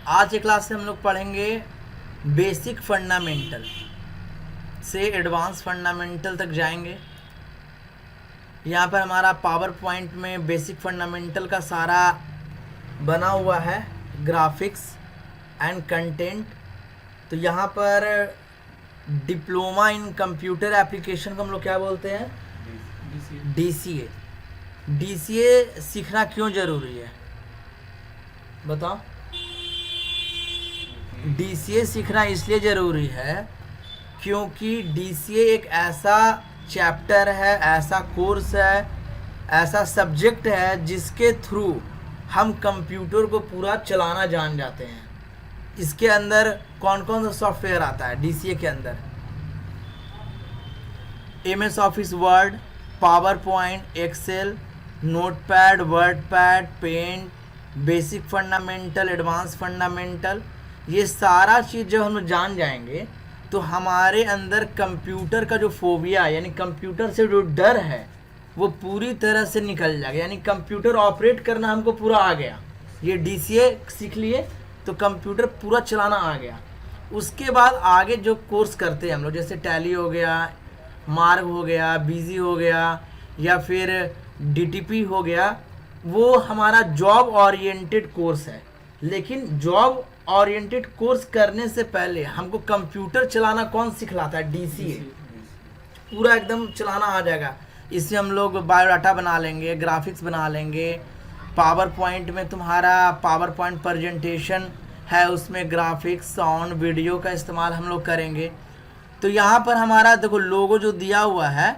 आज के क्लास से हम लोग पढ़ेंगे बेसिक फंडामेंटल से एडवांस फंडामेंटल तक जाएंगे। यहाँ पर हमारा पावर पॉइंट में बेसिक फंडामेंटल का सारा बना हुआ है, ग्राफिक्स एंड कंटेंट। तो यहाँ पर डिप्लोमा इन कंप्यूटर एप्लीकेशन को हम लोग क्या बोलते हैं? DCA। DCA सीखना क्यों ज़रूरी है बताओ? DCA सीखना इसलिए ज़रूरी है क्योंकि DCA एक ऐसा चैप्टर है, ऐसा कोर्स है, ऐसा सब्जेक्ट है जिसके थ्रू हम कंप्यूटर को पूरा चलाना जान जाते हैं। इसके अंदर कौन कौन सा सॉफ्टवेयर आता है DCA के अंदर? MS office Word, PowerPoint, Excel, Notepad, WordPad, Paint, basic fundamental, advance fundamental. ये सारा चीज़ जब हम जान जाएंगे तो हमारे अंदर कंप्यूटर का जो फोबिया यानी कंप्यूटर से जो डर है वो पूरी तरह से निकल जाएगा। यानी कंप्यूटर ऑपरेट करना हमको पूरा आ गया। ये DCA सीख लिए तो कंप्यूटर पूरा चलाना आ गया। उसके बाद आगे जो कोर्स करते हैं हम लोग, जैसे टैली हो गया, मार्ग हो गया, बिजी हो गया, या फिर DTP हो गया, वो हमारा जॉब ओरिएंटेड कोर्स है। लेकिन जॉब ओरिएंटेड कोर्स करने से पहले हमको कंप्यूटर चलाना कौन सिखलाता है? DCA। पूरा एकदम चलाना आ जाएगा। इससे हम लोग बायोडाटा बना लेंगे, ग्राफिक्स बना लेंगे। पावर पॉइंट में तुम्हारा पावर पॉइंट प्रेजेंटेशन है, उसमें ग्राफिक्स, साउंड, वीडियो का इस्तेमाल हम लोग करेंगे। तो यहाँ पर हमारा देखो लोगो जो दिया हुआ है,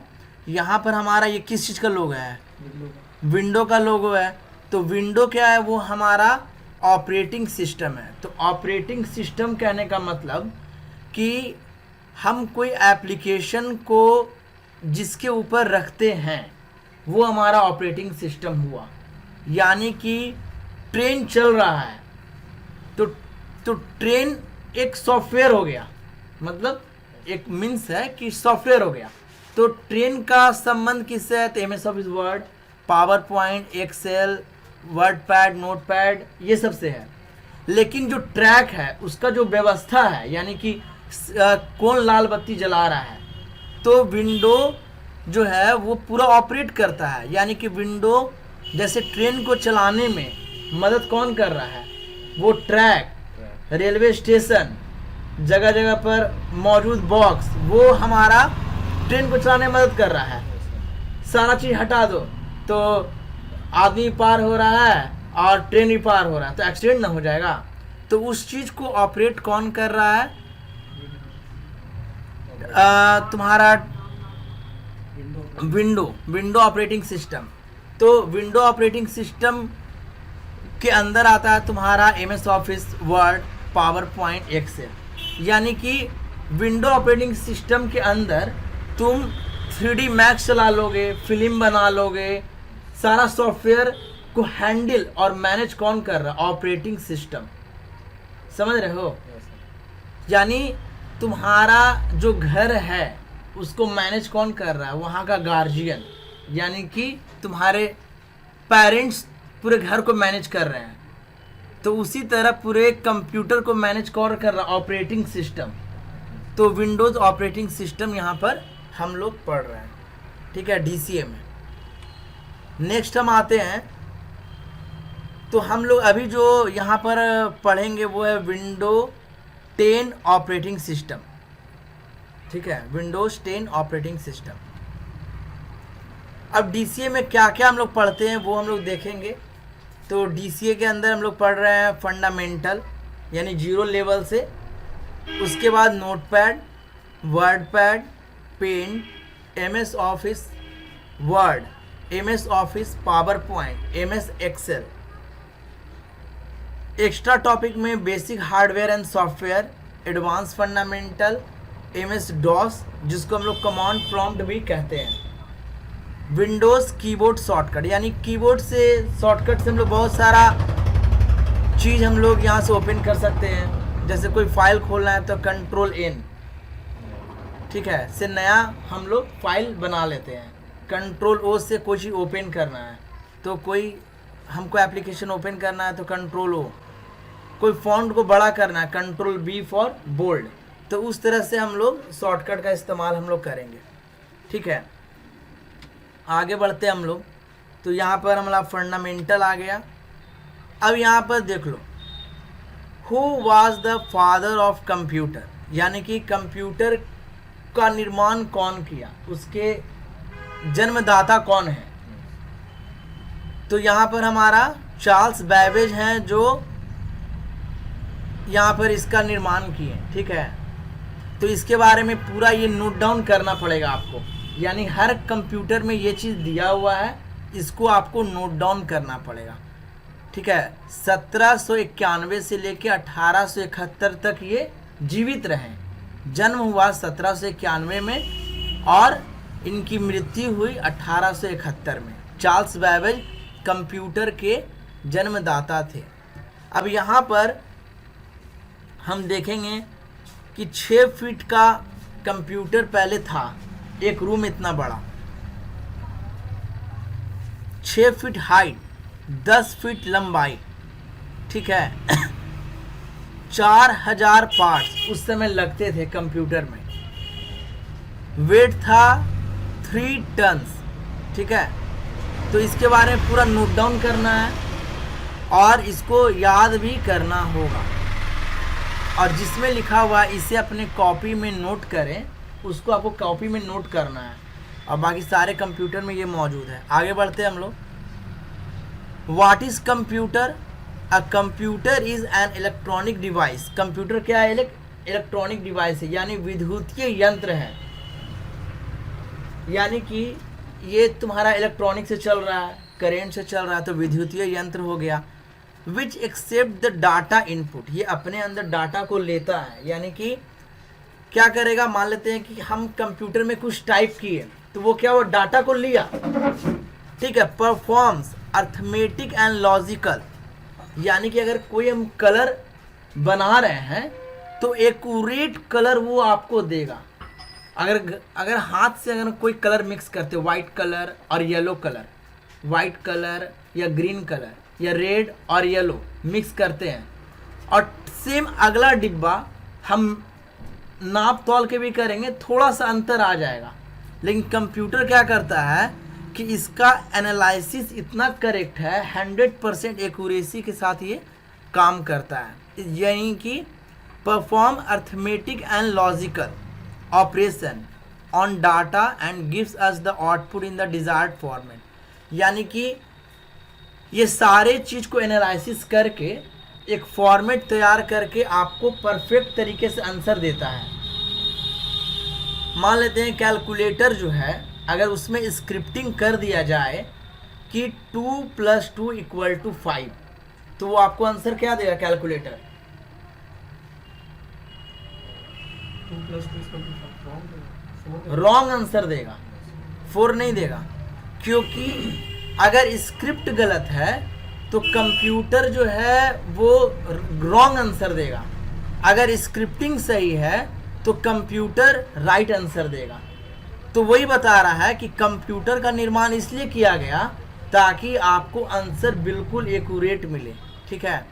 यहाँ पर हमारा ये किस चीज़ का लोगो है? विंडो का लोगो है। तो विंडो क्या है? वो हमारा ऑपरेटिंग सिस्टम है। तो ऑपरेटिंग सिस्टम कहने का मतलब कि हम कोई एप्लीकेशन को जिसके ऊपर रखते हैं वो हमारा ऑपरेटिंग सिस्टम हुआ। यानी कि ट्रेन चल रहा है तो ट्रेन एक सॉफ्टवेयर हो गया, मतलब एक मीन्स है कि सॉफ्टवेयर हो गया। तो ट्रेन का संबंध किससे है? तो MS office Word, PowerPoint, Excel, WordPad, Notepad, ये सब से है। लेकिन जो ट्रैक है उसका जो व्यवस्था है, यानी कि कौन लाल बत्ती जला रहा है, तो विंडो जो है वो पूरा ऑपरेट करता है। यानी कि विंडो जैसे ट्रेन को चलाने में मदद कौन कर रहा है? वो ट्रैक, रेलवे स्टेशन, जगह जगह पर मौजूद बॉक्स, वो हमारा ट्रेन को चलाने में मदद कर रहा है। सारा चीज़ हटा दो तो आदमी पार हो रहा है और ट्रेन भी पार हो रहा है, तो एक्सीडेंट ना हो जाएगा। तो उस चीज़ को ऑपरेट कौन कर रहा है? तुम्हारा विंडो ऑपरेटिंग सिस्टम। तो विंडो ऑपरेटिंग सिस्टम के अंदर आता है तुम्हारा MS office Word, PowerPoint, Excel. यानी कि विंडो ऑपरेटिंग सिस्टम के अंदर तुम 3D मैक्स चला लोगे, फिल्म बना लोगे। सारा सॉफ्टवेयर को हैंडल और मैनेज कौन कर रहा है? Operating system. समझ रहे हो? यानी तुम्हारा जो घर है उसको मैनेज कौन कर रहा है? वहाँ का गार्जियन, यानी कि तुम्हारे पेरेंट्स पूरे घर को मैनेज कर रहे हैं। तो उसी तरह पूरे कंप्यूटर को मैनेज कौन कर रहा है? Operating system. तो विंडोज़ ऑपरेटिंग सिस्टम यहाँ पर हम लोग पढ़ रहे हैं, ठीक है, DCA में। नेक्स्ट हम आते हैं, तो हम लोग अभी जो यहाँ पर पढ़ेंगे वो है विंडो 10 ऑपरेटिंग सिस्टम, ठीक है, विंडोज़ 10 ऑपरेटिंग सिस्टम। अब DCA में क्या क्या हम लोग पढ़ते हैं वो हम लोग देखेंगे। तो DCA के अंदर हम लोग पढ़ रहे हैं फंडामेंटल, यानी 0 लेवल से। उसके बाद notepad, WordPad, paint, MS office word, MS office PowerPoint, MS Excel. Extra topic में basic hardware and software, advance fundamental, MS DOS जिसको हम लोग कमांड प्रॉम्प्ट भी कहते हैं। विंडोज़ कीबोर्ड शॉर्टकट, यानी कीबोर्ड से शॉर्टकट से हम लोग बहुत सारा चीज़ हम लोग यहाँ से ओपन कर सकते हैं। जैसे कोई फाइल खोलना है तो Ctrl+N, ठीक है, से नया हम लोग फाइल बना लेते हैं। Ctrl+O से कोई चीज़ ओपन करना है, तो कोई हमको एप्लीकेशन ओपन करना है तो Ctrl+O। कोई फॉन्ट को बड़ा करना है, कंट्रोल बी फॉर बोल्ड, तो उस तरह से हम लोग शॉर्टकट का इस्तेमाल हम लोग करेंगे। ठीक है, आगे बढ़ते हम लोग। तो यहाँ पर हमारा फंडामेंटल आ गया। अब यहाँ पर देख लो, who was the father of computer, यानी कि कंप्यूटर का निर्माण कौन किया, उसके जन्मदाता कौन है। तो यहाँ पर हमारा चार्ल्स बैबेज हैं जो यहाँ पर इसका निर्माण किए। ठीक है, तो इसके बारे में पूरा ये नोट डाउन करना पड़ेगा आपको, यानी हर कंप्यूटर में ये चीज़ दिया हुआ है, इसको आपको नोट डाउन करना पड़ेगा। ठीक है, 1791 से लेके 1871 तक ये जीवित रहे। जन्म हुआ 1791 में और इनकी मृत्यु हुई 1871 में। चार्ल्स बैबेज कंप्यूटर के जन्मदाता थे। अब यहाँ पर हम देखेंगे कि 6 फीट का कंप्यूटर पहले था, एक रूम इतना बड़ा, 6 फीट हाइट, 10 फीट लंबाई। ठीक है, 4000 पार्ट्स उस समय लगते थे कंप्यूटर में। वेट था 3 टन्स। ठीक है, तो इसके बारे में पूरा नोट डाउन करना है और इसको याद भी करना होगा, और जिसमें लिखा हुआ है इसे अपने कॉपी में नोट करें, उसको आपको कॉपी में नोट करना है, और बाकी सारे कंप्यूटर में ये मौजूद है। आगे बढ़ते हैं हम लोग। What is computer? A computer is an electronic device. Computer क्या है? इलेक्ट्रॉनिक डिवाइस है, यानी विद्युतीय यंत्र है, यानी कि ये तुम्हारा इलेक्ट्रॉनिक से चल रहा है, करेंट से चल रहा है, तो विद्युतीय यंत्र हो गया। Which accept the data input, ये अपने अंदर डाटा को लेता है, यानी कि क्या करेगा, मान लेते हैं कि हम कंप्यूटर में कुछ टाइप किए, तो वो क्या, वो डाटा को लिया। ठीक है, परफॉर्म्स अर्थमेटिक एंड लॉजिकल, यानी कि अगर कोई हम कलर बना रहे हैं तो एक्यूरेट कलर वो आपको देगा। अगर हाथ से अगर कोई कलर मिक्स करते, वाइट कलर और येलो कलर, वाइट कलर या ग्रीन कलर या रेड और येलो मिक्स करते हैं, और सेम अगला डिब्बा हम नाप तौल के भी करेंगे, थोड़ा सा अंतर आ जाएगा, लेकिन कंप्यूटर क्या करता है कि इसका एनालिसिस इतना करेक्ट है, 100% एक्यूरेसी के साथ ये काम करता है, यानी कि perform arithmetic and logical operation on data and gives us the output in the desired format, यानी कि ये सारे चीज़ को एनालिसिस करके एक फॉर्मेट तैयार करके आपको परफेक्ट तरीके से आंसर देता है। मान लेते हैं कैलकुलेटर जो है, अगर उसमें स्क्रिप्टिंग कर दिया जाए कि 2 + 2 = 5, तो वो आपको आंसर क्या देगा कैलकुलेटर? 2 + 2 = रॉन्ग आंसर देगा, 4 नहीं देगा, क्योंकि अगर स्क्रिप्ट गलत है तो कंप्यूटर जो है वो रॉन्ग आंसर देगा, अगर स्क्रिप्टिंग सही है तो कंप्यूटर राइट आंसर देगा। तो वही बता रहा है कि कंप्यूटर का निर्माण इसलिए किया गया ताकि आपको आंसर बिल्कुल एक्यूरेट मिले। ठीक है,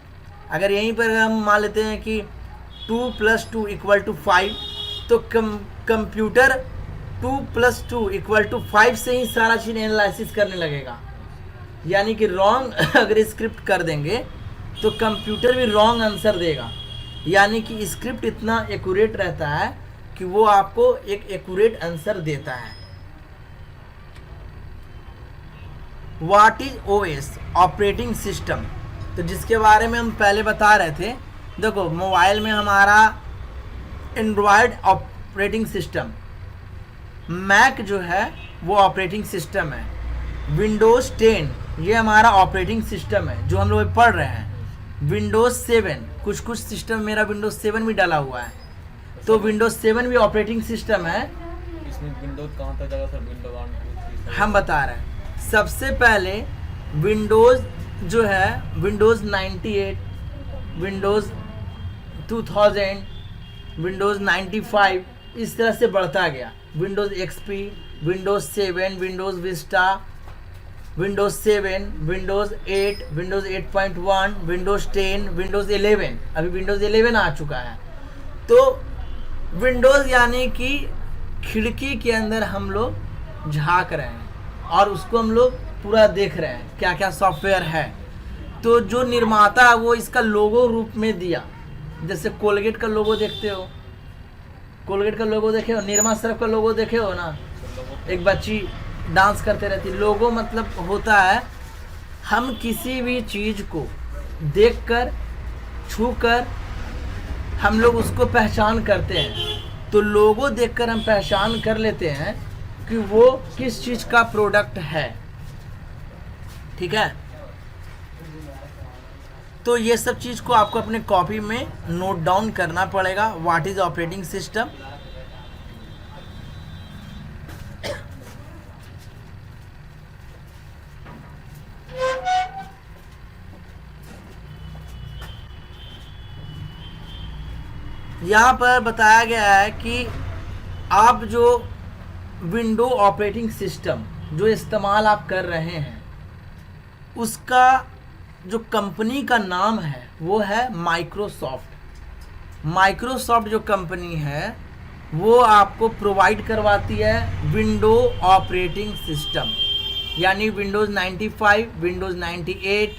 अगर यहीं पर हम मान लेते हैं कि 2 + 2 = 5, तो कंप्यूटर 2 + 2 = 5 से ही सारा चीज़ एनालिसिस करने लगेगा, यानी कि रॉन्ग अगर स्क्रिप्ट कर देंगे तो कंप्यूटर भी रॉन्ग आंसर देगा, यानी कि स्क्रिप्ट इतना एक्यूरेट रहता है कि वो आपको एक एक्यूरेट आंसर देता है। What is OS? Operating system. तो जिसके बारे में हम पहले बता रहे थे, देखो मोबाइल में हमारा एंड्रॉयड ऑपरेटिंग सिस्टम, मैक जो है वो ऑपरेटिंग सिस्टम है, विंडोज़ 10 ये हमारा ऑपरेटिंग सिस्टम है जो हम लोग पढ़ रहे हैं, विंडोज़ 7, कुछ सिस्टम मेरा विंडोज़ 7 भी डाला हुआ है, तो विंडोज़ 7 भी ऑपरेटिंग सिस्टम है। इसमें विंडोज कहाँ तक जाएगा सर? विंडोज 1 2 3 हम बता रहे हैं, सबसे पहले विंडोज़ जो है विंडोज़ 98, विंडोज़ 2000, विंडोज़ 95, इस तरह से बढ़ता गया, Windows XP, Windows 7, Windows Vista, Windows 7, Windows 8, Windows 8.1, Windows 10, Windows 11, अभी विंडोज़ 11 आ चुका है। तो विंडोज़ यानी कि खिड़की के अंदर हम लोग झांक रहे हैं और उसको हम लोग पूरा देख रहे हैं क्या क्या सॉफ्टवेयर है। तो जो निर्माता है वो इसका लोगो रूप में दिया, जैसे कोलगेट का लोगो देखते हो, कोलगेट का लोगो देखे हो, निरमा सर्फ का लोगो देखे हो ना, एक बच्ची डांस करते रहती। लोगो मतलब होता है हम किसी भी चीज़ को देखकर, छूकर हम लोग उसको पहचान करते हैं। तो लोगो देखकर हम पहचान कर लेते हैं कि वो किस चीज़ का प्रोडक्ट है। ठीक है, तो ये सब चीज़ को आपको अपने कॉपी में नोट डाउन करना पड़ेगा। व्हाट इज ऑपरेटिंग सिस्टम, यहाँ पर बताया गया है कि आप जो विंडो ऑपरेटिंग सिस्टम जो इस्तेमाल आप कर रहे हैं उसका जो कंपनी का नाम है वो है माइक्रोसॉफ्ट। माइक्रोसॉफ्ट जो कंपनी है वो आपको प्रोवाइड करवाती है विंडो ऑपरेटिंग सिस्टम, यानी Windows 95, Windows 98,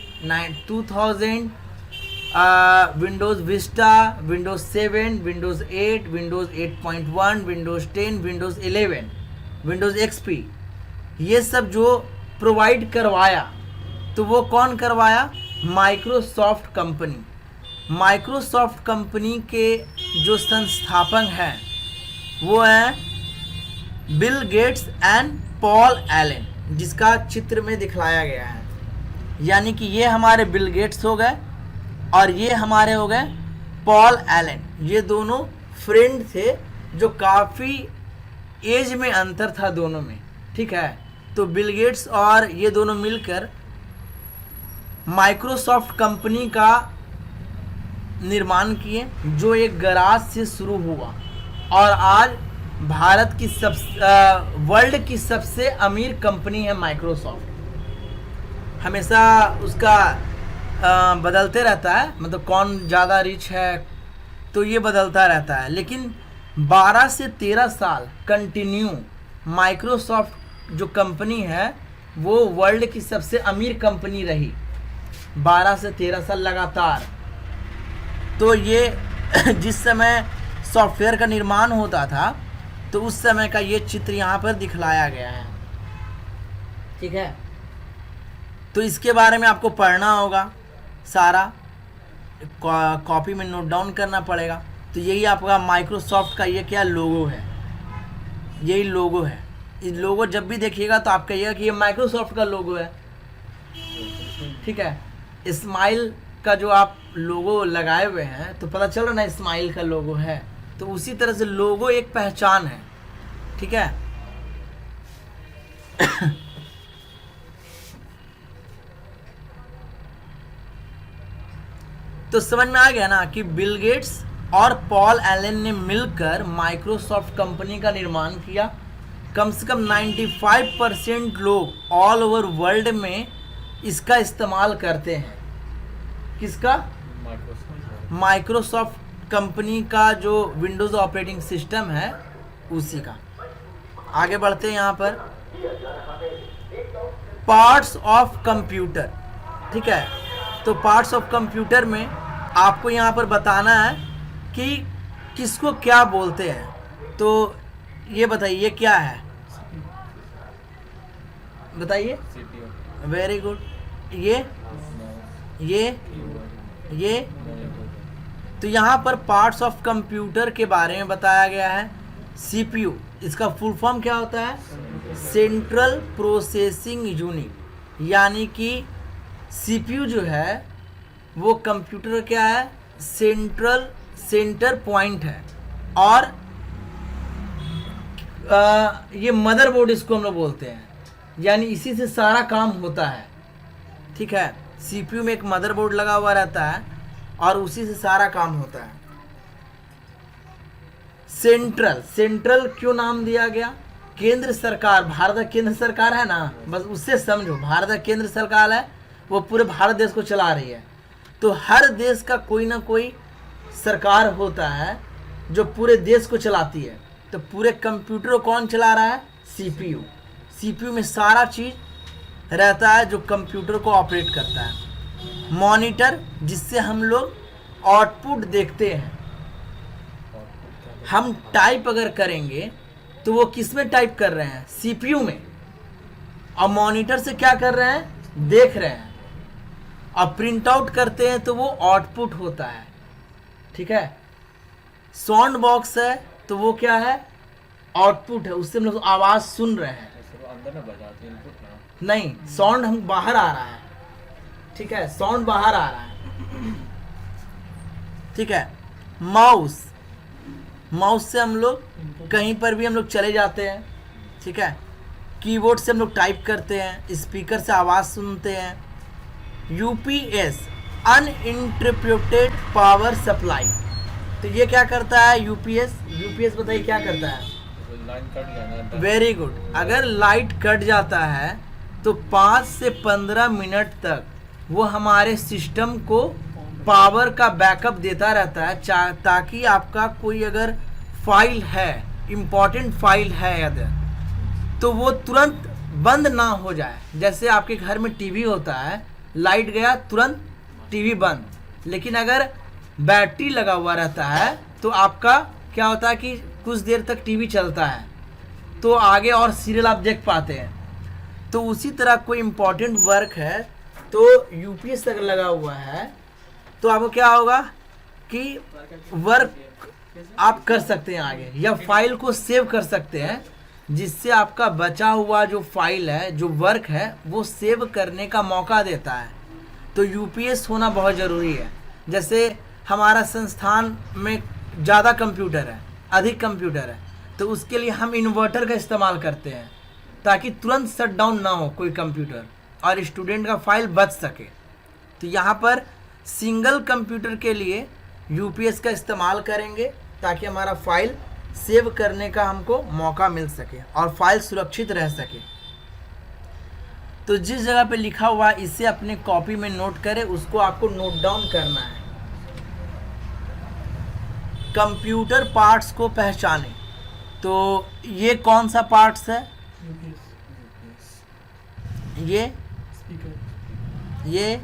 2000, Windows Vista, Windows 7, Windows 8, Windows 8.1, Windows 10, Windows 11, Windows XP, ये सब जो प्रोवाइड करवाया तो वो कौन करवाया? Microsoft company. माइक्रोसॉफ्ट कंपनी के जो संस्थापक हैं वो हैं Bill Gates and Paul Allen, जिसका चित्र में दिखलाया गया है। यानी कि ये हमारे बिल गेट्स हो गए और ये हमारे हो गए पॉल एलन। ये दोनों फ्रेंड थे जो काफ़ी एज में अंतर था दोनों में। ठीक है, तो बिल गेट्स और ये दोनों मिलकर माइक्रोसॉफ्ट कंपनी का निर्माण किए, जो एक गराज से शुरू हुआ और आज भारत की वर्ल्ड की सबसे अमीर कंपनी है माइक्रोसॉफ्ट। हमेशा उसका बदलते रहता है, मतलब कौन ज़्यादा रिच है तो ये बदलता रहता है, लेकिन 12 से 13 साल कंटिन्यू माइक्रोसॉफ्ट जो कंपनी है वो वर्ल्ड की सबसे अमीर कंपनी रही, 12 से 13 साल लगातार। तो ये जिस समय सॉफ्टवेयर का निर्माण होता था तो उस समय का ये चित्र यहाँ पर दिखलाया गया है। ठीक है, तो इसके बारे में आपको पढ़ना होगा, सारा कॉपी में नोट डाउन करना पड़ेगा। तो यही आपका माइक्रोसॉफ्ट का ये क्या लोगो है, यही लोगो है। इस लोगो जब भी देखिएगा तो आप कहिएगा कि ये माइक्रोसॉफ्ट का लोगो है। ठीक है, स्माइल का जो आप लोगो लगाए हुए हैं तो पता चल रहा ना स्माइल का लोगो है, तो उसी तरह से लोगो एक पहचान है। ठीक है, तो समझ में आ गया ना कि बिल गेट्स और पॉल एलन ने मिलकर माइक्रोसॉफ्ट कंपनी का निर्माण किया। कम से कम 95% लोग ऑल ओवर वर्ल्ड में इसका इस्तेमाल करते हैं। किसका? माइक्रोसॉफ्ट कंपनी का जो विंडोज़ ऑपरेटिंग सिस्टम है उसी का। आगे बढ़ते हैं यहाँ पर पार्ट्स ऑफ कंप्यूटर। ठीक है, तो पार्ट्स ऑफ कंप्यूटर में आपको यहाँ पर बताना है कि किसको क्या बोलते हैं। तो ये बताइए ये क्या है, बताइए। Very good. ये तो यहाँ पर पार्ट्स ऑफ कंप्यूटर के बारे में बताया गया है। सीपीयू, इसका फुल फॉर्म क्या होता है? Central processing unit. यानी कि सीपीयू जो है वो कंप्यूटर क्या है? सेंटर पॉइंट है। और ये मदरबोर्ड इसको हम लोग बोलते हैं, यानी इसी से सारा काम होता है। ठीक है, सीपीयू में एक मदरबोर्ड लगा हुआ रहता है और उसी से सारा काम होता है। सेंट्रल क्यों नाम दिया गया? केंद्र सरकार, भारत का केंद्र सरकार है ना, बस उससे समझो, भारत का केंद्र सरकार है, वो पूरे भारत देश को चला रही है। तो हर देश का कोई ना कोई सरकार होता है जो पूरे देश को चलाती है। तो पूरे कंप्यूटर को कौन चला रहा है? सीपीयू। सीपीयू में सारा चीज़ रहता है जो कंप्यूटर को ऑपरेट करता है। मॉनिटर, जिससे हम लोग आउटपुट देखते हैं। हम टाइप अगर करेंगे तो वो किस में टाइप कर रहे हैं? सीपीयू में। और मॉनिटर से क्या कर रहे हैं? देख रहे हैं। और प्रिंट आउट करते हैं तो वो आउटपुट होता है। ठीक है। साउंड बॉक्स है तो वो क्या है? आउटपुट है, उससे हम लोग आवाज़ सुन रहे हैं। अंदर में बजाते इनपुट ना, नहीं, साउंड हम बाहर आ रहा है। ठीक है, साउंड बाहर आ रहा है। ठीक है। माउस, माउस से हम लोग कहीं पर भी हम लोग चले जाते हैं। ठीक है। कीबोर्ड से हम लोग टाइप करते हैं, स्पीकर से आवाज़ सुनते हैं। यूपीएस, अनइंटरप्रेटेड पावर सप्लाई, तो ये क्या करता है? यूपीएस, यूपीएस बताइए क्या करता है? लाइन कट जाना। Very good. अगर लाइट कट जाता है तो 5 से 15 मिनट तक वो हमारे सिस्टम को पावर का बैकअप देता रहता है, ताकि आपका कोई अगर फाइल है, इम्पॉर्टेंट फाइल है अगर, तो वो तुरंत बंद ना हो जाए। जैसे आपके घर में टीवी होता है, लाइट गया तुरंत टीवी बंद। लेकिन अगर बैटरी लगा हुआ रहता है तो आपका क्या होता है कि कुछ देर तक टीवी चलता है, तो आगे और सीरियल आप देख पाते हैं। तो उसी तरह कोई इम्पोर्टेंट वर्क है तो यूपीएस तक लगा हुआ है, तो आपको क्या होगा कि वर्क आप कर सकते हैं आगे, या फाइल को सेव कर सकते हैं, जिससे आपका बचा हुआ जो फाइल है, जो वर्क है, वो सेव करने का मौका देता है। तो यूपीएस होना बहुत ज़रूरी है। जैसे हमारा संस्थान में ज़्यादा कंप्यूटर है, अधिक कंप्यूटर है, तो उसके लिए हम इन्वर्टर का इस्तेमाल करते हैं, ताकि तुरंत शट डाउन ना हो कोई कंप्यूटर और स्टूडेंट का फाइल बच सके। तो यहाँ पर सिंगल कंप्यूटर के लिए यूपीएस का इस्तेमाल करेंगे, ताकि हमारा फाइल सेव करने का हमको मौका मिल सके और फाइल सुरक्षित रह सके। तो जिस जगह पे लिखा हुआ है इसे अपने कॉपी में नोट करें, उसको आपको नोट डाउन करना है। कंप्यूटर पार्ट्स को पहचाने, तो ये कौन सा पार्ट्स है? ये ये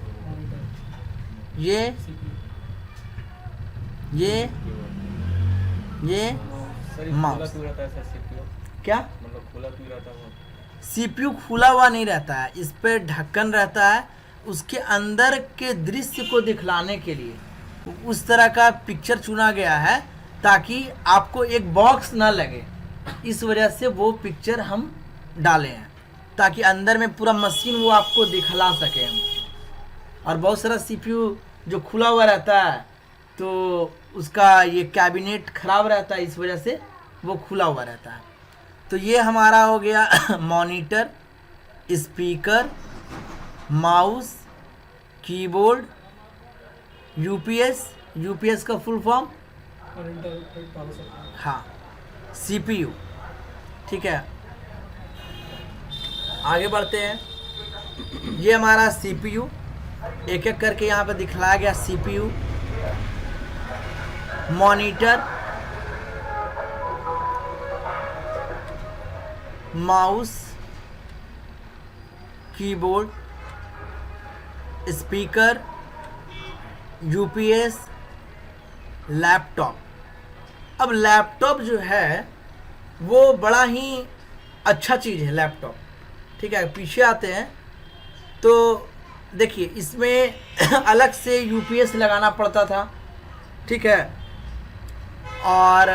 सर माउस। खुला क्यों रहता है सर सीपीयू? क्या मतलब खुला क्यों रहता है वो? सीपीयू खुला हुआ नहीं रहता है, इस पे ढक्कन रहता है, उसके अंदर के दृश्य को दिखलाने के लिए उस तरह का पिक्चर चुना गया है, ताकि आपको एक बॉक्स ना लगे। इस वजह से वो पिक्चर हम डाले हैं, ताकि अंदर में पूरा मशीन वो आपको दिखला सके हम। और बहुत सारा सीपीयू जो खुला हुआ रहता है तो उसका ये कैबिनेट ख़राब रहता है, इस वजह से वो खुला हुआ रहता है। तो ये हमारा हो गया monitor, speaker, mouse, keyboard, UPS, UPS का फुल फॉर्म, हाँ, सीपीयू। ठीक है, आगे बढ़ते हैं। ये हमारा सीपीयू, एक एक करके यहाँ पे दिखलाया गया। CPU, monitor, mouse, keyboard, speaker, UPS, laptop. अब लैपटॉप जो है वो बड़ा ही अच्छा चीज़ है लैपटॉप। ठीक है, पीछे आते हैं तो देखिए इसमें अलग से यूपीएस लगाना पड़ता था। ठीक है, और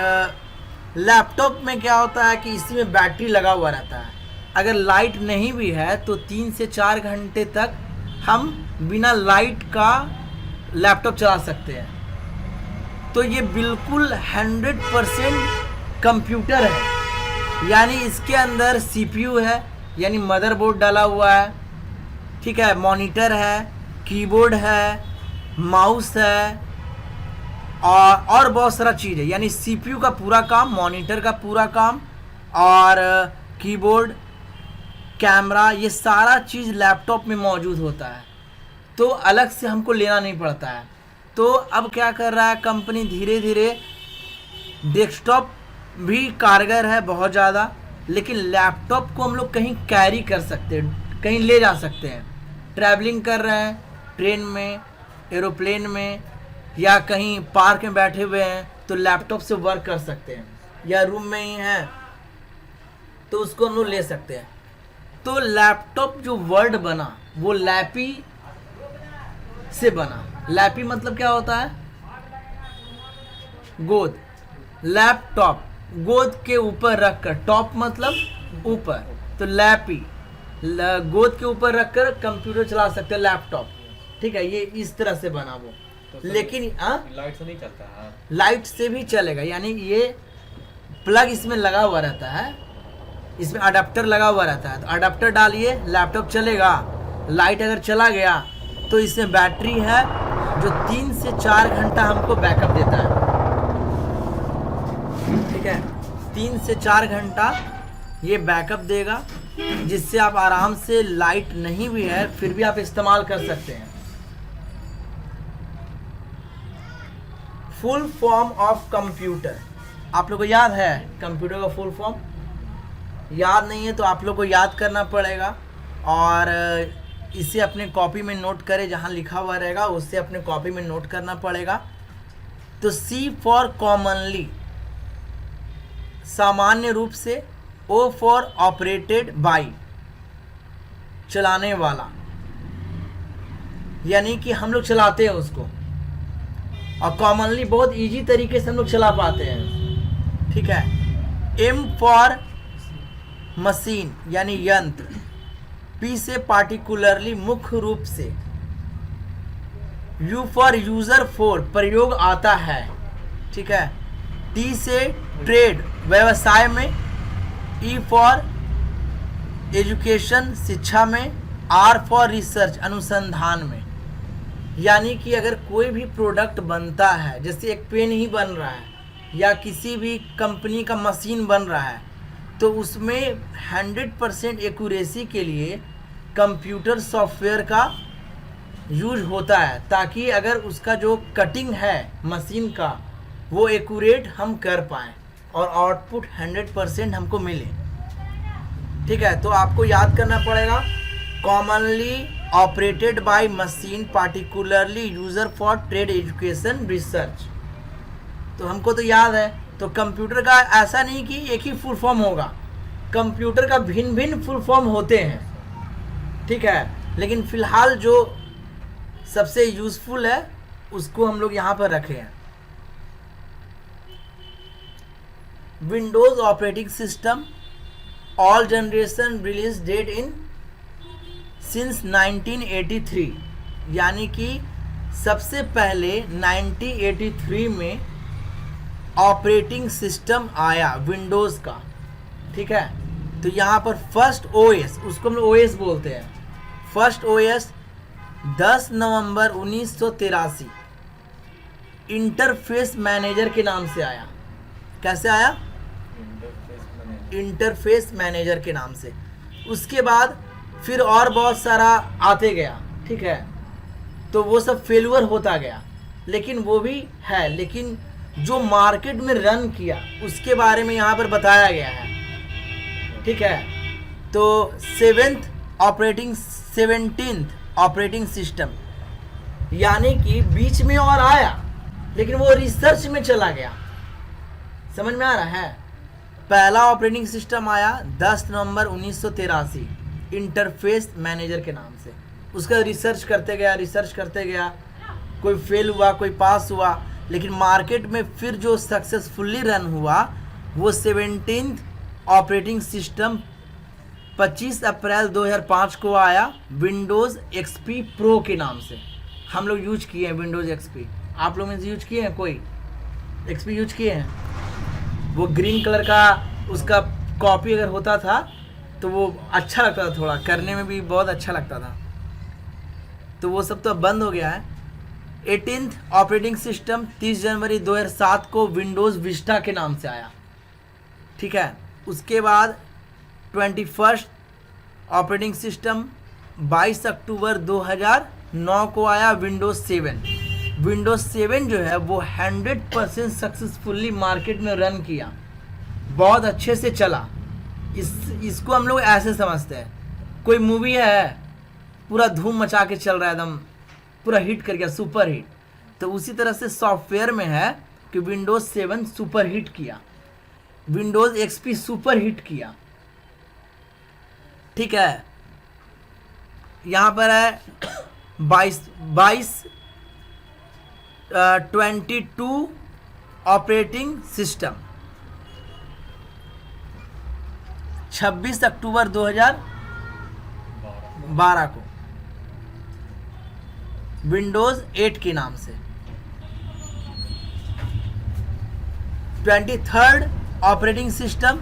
लैपटॉप में क्या होता है कि इसी में बैटरी लगा हुआ रहता है। अगर लाइट नहीं भी है तो 3 से 4 घंटे तक हम बिना लाइट का लैपटॉप चला सकते हैं। तो ये बिल्कुल 100% कंप्यूटर है, यानी इसके अंदर सीपीयू है, यानी मदरबोर्ड डाला हुआ है। ठीक है, मॉनिटर है, कीबोर्ड है, माउस है, और बहुत सारा चीज़ है। यानी सीपीयू का पूरा काम, मॉनिटर का पूरा काम, और कीबोर्ड, कैमरा, ये सारा चीज़ लैपटॉप में मौजूद होता है, तो अलग से हमको लेना नहीं पड़ता है। तो अब क्या कर रहा है कंपनी, धीरे धीरे डेस्कटॉप भी कारगर है बहुत ज़्यादा, लेकिन लैपटॉप को हम लोग कहीं कैरी कर सकते हैं, कहीं ले जा सकते हैं। ट्रैवलिंग कर रहे हैं, ट्रेन में, एरोप्लेन में, या कहीं पार्क में बैठे हुए हैं तो लैपटॉप से वर्क कर सकते हैं, या रूम में ही हैं तो उसको हम लोग ले सकते हैं। तो लैपटॉप जो वर्ड बना वो लैपी से बना। लैपी मतलब क्या होता है? गोद। लैपटॉप गोद के ऊपर रखकर, टॉप मतलब ऊपर, तो लैपी गोद के ऊपर रखकर कंप्यूटर चला सकते हैं, लैपटॉप। ठीक है, ये इस तरह से बना वो। तो लेकिन लाइट से नहीं चलता है? लाइट से भी चलेगा, यानी ये प्लग इसमें लगा हुआ रहता है, इसमें अडाप्टर लगा हुआ रहता है, तो अडाप्टर डालिए लैपटॉप चलेगा। लाइट अगर चला गया तो इसमें बैटरी है जो 3 से 4 घंटा हमको बैकअप देता है। ठीक है, 3 से 4 घंटा ये बैकअप देगा, जिससे आप आराम से, लाइट नहीं भी है फिर भी आप इस्तेमाल कर सकते हैं। फुल फॉर्म ऑफ कंप्यूटर, आप लोग को याद है कंप्यूटर का फुल फॉर्म? याद नहीं है तो आप लोग को याद करना पड़ेगा, और इसे अपने कॉपी में नोट करें, जहाँ लिखा हुआ रहेगा उससे अपने कॉपी में नोट करना पड़ेगा। तो सी फॉर कॉमनली, सामान्य रूप से, ओ फॉर ऑपरेटेड बाई, चलाने वाला, यानी कि हम लोग चलाते हैं उसको, और कॉमनली बहुत इजी तरीके से हम लोग चला पाते हैं। ठीक है, एम फॉर मशीन यानी यंत्र, पी से पार्टिकुलरली मुख्य रूप से, यू फॉर यूजर फॉर प्रयोग आता है। ठीक है, टी से ट्रेड व्यवसाय में, ई फॉर एजुकेशन शिक्षा में, आर फॉर रिसर्च अनुसंधान में। यानी कि अगर कोई भी प्रोडक्ट बनता है, जैसे एक पेन ही बन रहा है या किसी भी कंपनी का मशीन बन रहा है, तो उसमें 100% एक्यूरेसी के लिए कंप्यूटर सॉफ्टवेयर का यूज होता है, ताकि अगर उसका जो कटिंग है मशीन का वो एक्यूरेट हम कर पाएँ और आउटपुट 100% हमको मिले। ठीक है, तो आपको याद करना पड़ेगा, commonly operated by machine particularly user for trade education research. तो हमको तो याद है। तो कंप्यूटर का ऐसा नहीं कि एक ही फुल फॉर्म होगा, कंप्यूटर का भिन्न भिन्न फुल फॉर्म होते हैं। ठीक है, लेकिन फिलहाल जो सबसे यूजफुल है उसको हम लोग यहाँ पर रखे हैं। Windows operating system, all generation, release date in since 1983, यानी कि सबसे पहले 1983 में ऑपरेटिंग सिस्टम आया विंडोज़ का। ठीक है, तो यहाँ पर फर्स्ट ओएस, उसको हम लोग ओएस बोलते हैं, फर्स्ट ओएस 10 नवंबर 1983 इंटरफेस मैनेजर के नाम से आया। कैसे आया? इंटरफेस मैनेजर के नाम से। उसके बाद फिर और बहुत सारा आते गया। ठीक है, तो वो सब फेलुअर होता गया, लेकिन वो भी है, लेकिन जो मार्केट में रन किया उसके बारे में यहाँ पर बताया गया है। ठीक है, तो 17th ऑपरेटिंग सिस्टम, यानी कि बीच में और आया लेकिन वो रिसर्च में चला गया। समझ में आ रहा है? पहला ऑपरेटिंग सिस्टम आया 10 नवंबर 1983 इंटरफेस मैनेजर के नाम से। उसका रिसर्च करते गया, कोई फेल हुआ, कोई पास हुआ, लेकिन मार्केट में फिर जो सक्सेसफुली रन हुआ वो 17th ऑपरेटिंग सिस्टम 25 अप्रैल 2005 को आया विंडोज़ एक्सपी प्रो के नाम से। हम लोग यूज किए हैं विंडोज़ एक्सपी। आप लोग में यूज किए हैं? कोई एक्सपी यूज किए हैं? वो ग्रीन कलर का उसका कॉपी अगर होता था तो वो अच्छा लगता था, थोड़ा करने में भी बहुत अच्छा लगता था। तो वो सब तो अब बंद हो गया है। 18th ऑपरेटिंग सिस्टम 30 जनवरी 2007 को विंडोज़ विस्टा के नाम से आया। ठीक है, उसके बाद 21 ऑपरेटिंग सिस्टम 22 अक्टूबर 2009 को आया विंडोज़ 7। विंडोज़ 7 जो है वो 100% सक्सेसफुली मार्केट में रन किया, बहुत अच्छे से चला। इसको हम लोग ऐसे समझते हैं, कोई मूवी है पूरा धूम मचा के चल रहा है, एकदम पूरा हिट कर गया, सुपर हिट। तो उसी तरह से सॉफ्टवेयर में है कि विंडोज़ 7 सुपर हिट किया, विंडोज़ एक्सपी सुपर हिट किया, ठीक है। यहाँ पर है 22 ऑपरेटिंग सिस्टम 26 अक्टूबर 2012 को विंडोज़ 8 के नाम से। 23rd ऑपरेटिंग सिस्टम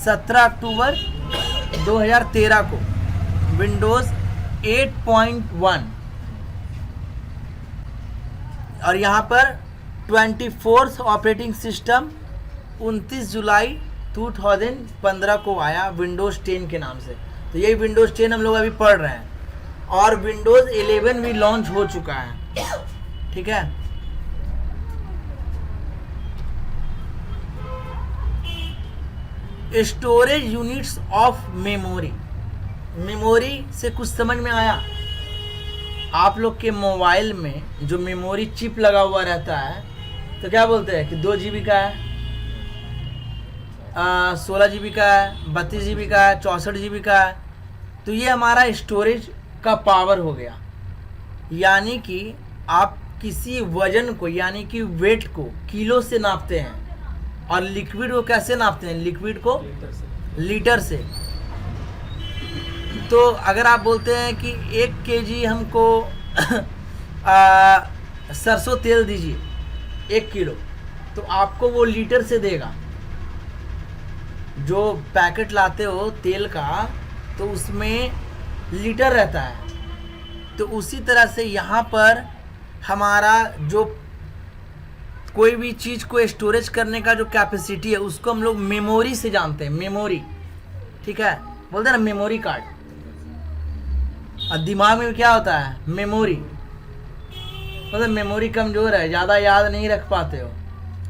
17 अक्टूबर 2013 को विंडोज़ 8.1। और यहाँ पर 24th ऑपरेटिंग सिस्टम 29 जुलाई 2015 को आया विंडोज़ 10 के नाम से। तो यही विंडोज़ 10 हम लोग अभी पढ़ रहे हैं, और विंडोज़ 11 भी लॉन्च हो चुका है, ठीक है। Storage units of memory, memory से कुछ समझ में आया? आप लोग के मोबाइल में जो मेमोरी चिप लगा हुआ रहता है तो क्या बोलते हैं कि 2 GB का है, 16 GB का है, 32 GB का है, 64 GB का है। तो ये हमारा स्टोरेज का पावर हो गया। यानी कि आप किसी वजन को, यानी कि वेट को किलो से नापते हैं, और लिक्विड को कैसे नापते हैं? लिक्विड को लीटर से। तो अगर आप बोलते हैं कि 1 kg हमको सरसों तेल दीजिए 1 किलो, तो आपको वो लीटर से देगा। जो पैकेट लाते हो तेल का तो उसमें लीटर रहता है। तो उसी तरह से यहाँ पर हमारा जो कोई भी चीज़ को स्टोरेज करने का जो कैपेसिटी है उसको हम लोग मेमोरी से जानते हैं, मेमोरी, ठीक है। बोलते हैं ना मेमोरी कार्ड। और दिमाग में क्या होता है? मेमोरी। मतलब मेमोरी कमज़ोर है, ज़्यादा याद नहीं रख पाते हो,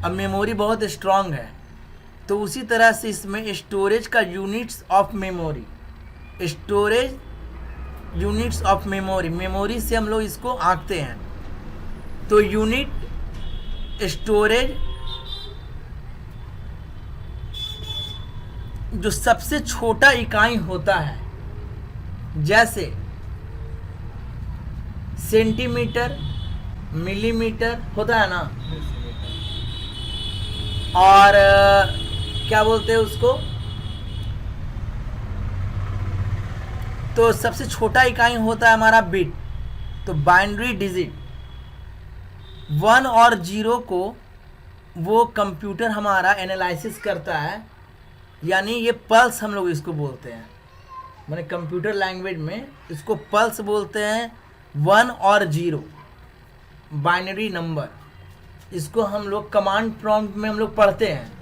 अब मेमोरी बहुत स्ट्रांग है। तो उसी तरह से इसमें स्टोरेज का units of memory, storage units of memory, memory से हम लोग इसको आंकते हैं। तो यूनिट स्टोरेज जो सबसे छोटा इकाई होता है, जैसे सेंटीमीटर, मिलीमीटर होता है ना, और क्या बोलते हैं उसको, तो सबसे छोटा इकाई होता है हमारा बिट। तो बाइनरी डिजिट 1 और 0 को वो कंप्यूटर हमारा एनालिसिस करता है, यानी ये पल्स हम लोग इसको बोलते हैं, माने कंप्यूटर लैंग्वेज में इसको पल्स बोलते हैं। 1 और 0 बाइनरी नंबर, इसको हम लोग कमांड प्रॉम्प्ट में हम लोग पढ़ते हैं,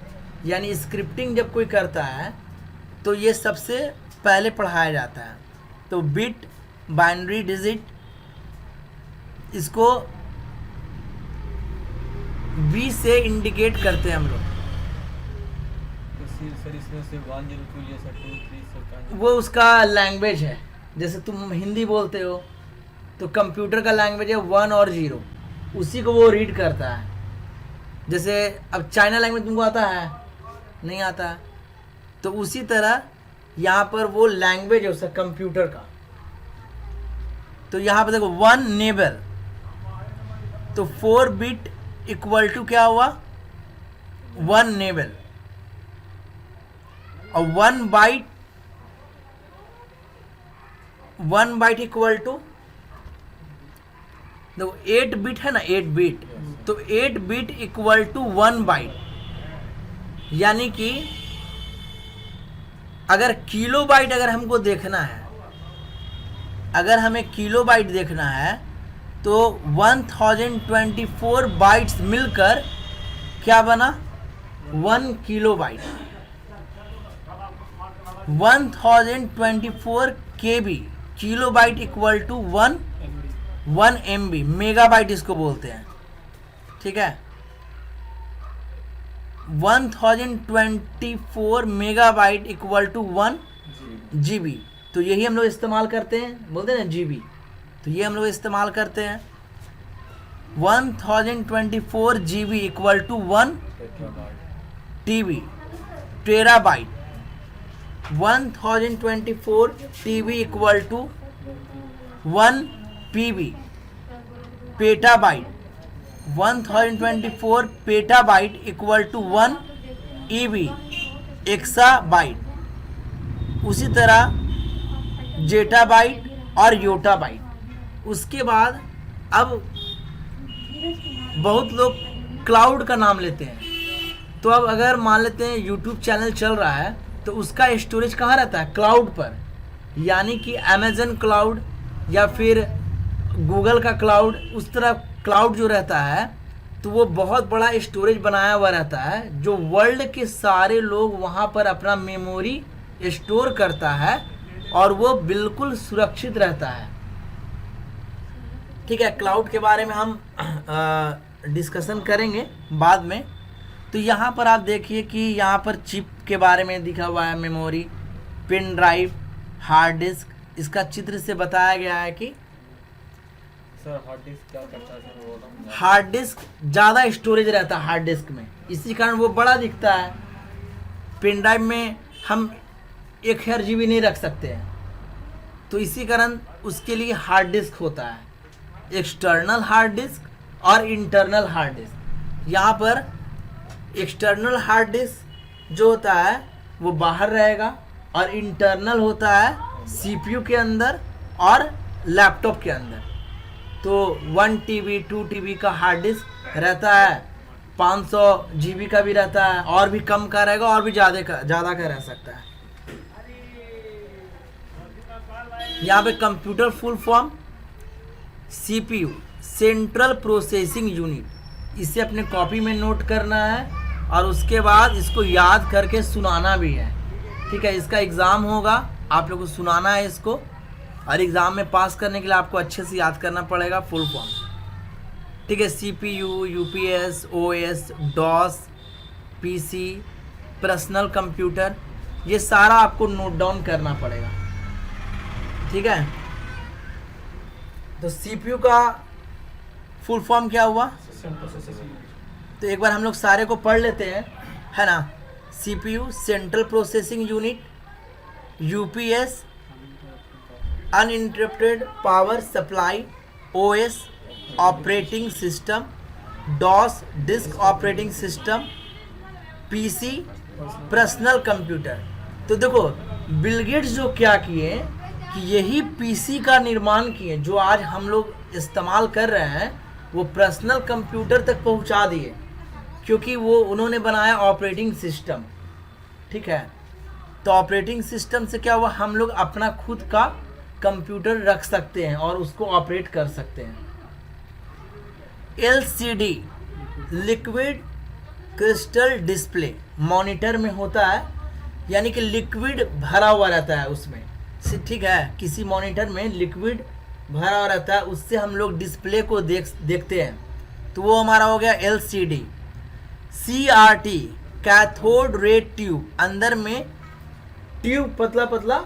यानी स्क्रिप्टिंग जब कोई करता है तो ये सबसे पहले पढ़ाया जाता है। तो बिट, बाइनरी डिजिट, इसको बी से इंडिकेट करते हैं हम लोग। सर इसमें से 1 0 2 ये सब 2 3 सब वो उसका लैंग्वेज है। जैसे तुम हिंदी बोलते हो तो कंप्यूटर का लैंग्वेज है 1 और 0, उसी को वो रीड करता है। जैसे अब चाइना लैंग्वेज तुमको आता है? नहीं आता है। तो उसी तरह यहाँ पर वो लैंग्वेज है उसका कंप्यूटर का। तो यहाँ पर देखो 1 नेबल, तो 4 बिट इक्वल टू क्या हुआ? 1 नेबल। और 1 बाइट इक्वल टू, देखो 8 बिट है ना, 8 बिट, तो 8 बिट इक्वल टू 1 बाइट। यानी कि अगर किलो बाइट अगर हमको देखना है, अगर हमें किलो बाइट देखना है तो 1024 बाइट्स मिलकर क्या बना? 1 kilobyte. 1024 KB, kilobyte equal to 1 MB, megabyte इसको बोलते हैं, ठीक है। 1024 मेगाबाइट इक्वल टू 1 GB, तो यही हम लोग इस्तेमाल करते हैं, बोलते हैं ना GB, तो ये हम लोग इस्तेमाल करते हैं। 1024 GB equal to 1 TB, terabyte. 1024 TB equal to 1 PB, petabyte. 1024 petabyte equal to 1 EB, exabyte. उसी तरह जेटाबाइट और योटाबाइट। उसके बाद अब बहुत लोग क्लाउड का नाम लेते हैं, तो अब अगर मान लेते हैं यूट्यूब चैनल चल रहा है तो उसका स्टोरेज कहाँ रहता है? क्लाउड पर, यानी कि अमेजन क्लाउड या फिर गूगल का क्लाउड, उस तरह क्लाउड जो रहता है तो वो बहुत बड़ा स्टोरेज बनाया हुआ रहता है, जो वर्ल्ड के सारे लोग वहाँ पर अपना मेमोरी स्टोर करता है और वो बिल्कुल सुरक्षित रहता है, ठीक है। क्लाउड के बारे में हम डिस्कशन करेंगे बाद में। तो यहाँ पर आप देखिए कि यहाँ पर चिप के बारे में दिखा हुआ है, memory, pen drive, hard disk. इसका चित्र से बताया गया है कि सर हार्ड डिस्क क्या करता है सर, वो बताओ। हार्ड डिस्क ज़्यादा स्टोरेज रहता है हार्ड डिस्क में, इसी कारण वो बड़ा दिखता है। पेन ड्राइव में हम 1000 GB नहीं रख सकते हैं, तो इसी कारण उसके लिए हार्ड डिस्क होता है, एक्सटर्नल हार्ड डिस्क और इंटरनल हार्ड डिस्क। यहाँ पर एक्सटर्नल हार्ड डिस्क जो होता है वो बाहर रहेगा और इंटरनल होता है CPU के अंदर और लैपटॉप के अंदर। तो 1 TB 2 TB का हार्ड डिस्क रहता है, 500 GB का भी रहता है, और भी कम का रहेगा और भी ज़्यादा का रह सकता है। यहाँ पे computer full form CPU, central processing unit, इसे अपने कॉपी में नोट करना है और उसके बाद इसको याद करके सुनाना भी है, ठीक है। इसका एग्ज़ाम होगा, आप लोगों को सुनाना है इसको, और एग्ज़ाम में पास करने के लिए आपको अच्छे से याद करना पड़ेगा फुल फॉर्म, ठीक है। CPU, UPS, OS, DOS, PC, personal computer, ये सारा आपको नोट डाउन करना पड़ेगा, ठीक है। तो CPU का फुल फॉर्म क्या हुआ? तो एक बार हम लोग सारे को पढ़ लेते हैं, है ना। CPU, central processing unit, UPS, uninterrupted power supply, OS, operating system, DOS, disk operating system, PC, personal computer. तो देखो बिल गेट्स जो क्या किए कि यही PC का निर्माण किए, जो आज हम लोग इस्तेमाल कर रहे हैं, वो पर्सनल कंप्यूटर तक पहुंचा दिए, क्योंकि वो उन्होंने बनाया ऑपरेटिंग सिस्टम, ठीक है। तो ऑपरेटिंग सिस्टम से क्या हुआ, हम लोग अपना खुद का कंप्यूटर रख सकते हैं और उसको ऑपरेट कर सकते हैं। LCD, liquid crystal display, monitor में होता है, यानी कि लिक्विड भरा हुआ रहता है उसमें, ठीक है। किसी मॉनिटर में लिक्विड भरा हुआ रहता है, उससे हम लोग डिस्प्ले को देखते हैं, तो वो हमारा हो गया LCD। CRT, cathode ray tube, अंदर में ट्यूब पतला पतला